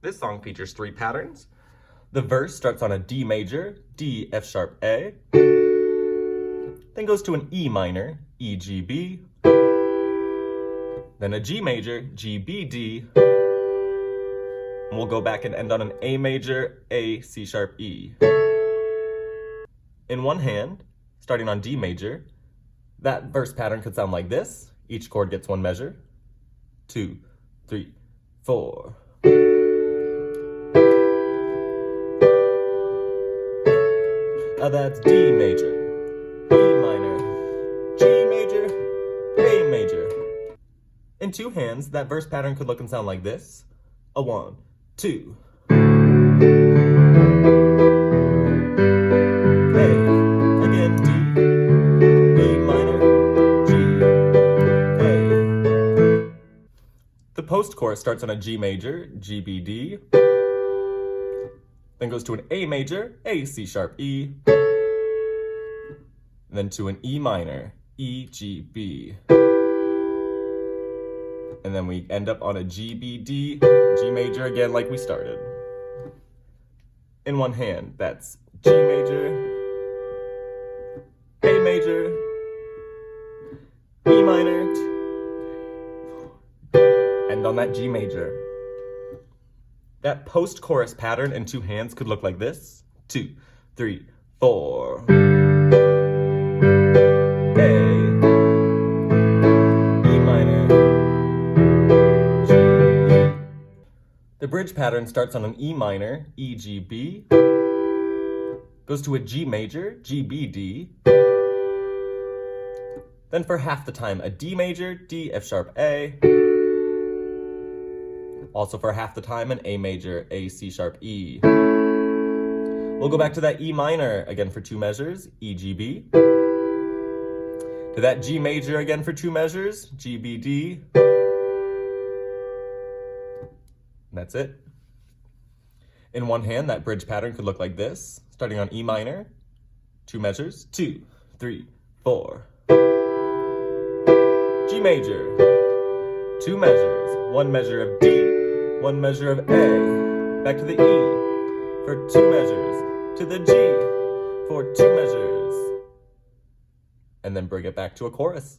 This song features 3 patterns. The verse starts on a D major, D, F sharp, A, then goes to an E minor, E, G, B, then a G major, G, B, D, and we'll go back and end on an A major, A, C sharp, E. In one hand, starting on D major, that verse pattern could sound like this. Each chord gets 1 measure. 2, 3, 4. That's D major, E minor, G major, A major. In 2 hands, that verse pattern could look and sound like this. A 1, 2. A, again D, E minor, G, A. The post-chorus starts on a G major, G, B, D, then goes to an A major, A, C sharp, E, then to an E minor, E, G, B. And then we end up on a G, B, D, G major again like we started. In one hand, that's G major, A major, E minor, and on that G major. That post-chorus pattern in 2 hands could look like this. 2, 3, 4. A, E minor, G. The bridge pattern starts on an E minor, E, G, B, goes to a G major, G, B, D, then for half the time a D major, D, F sharp, A, also for half the time an A major, A, C sharp, E. We'll go back to that E minor again for 2 measures, E, G, B. To that G major again for 2 measures, G, B, D. And that's it. In one hand, that bridge pattern could look like this, starting on E minor, 2 measures, 2, 3, 4. G major, 2 measures, 1 measure of D, 1 measure of A, back to the E for 2 measures, to the G for 2 measures, and then bring it back to a chorus.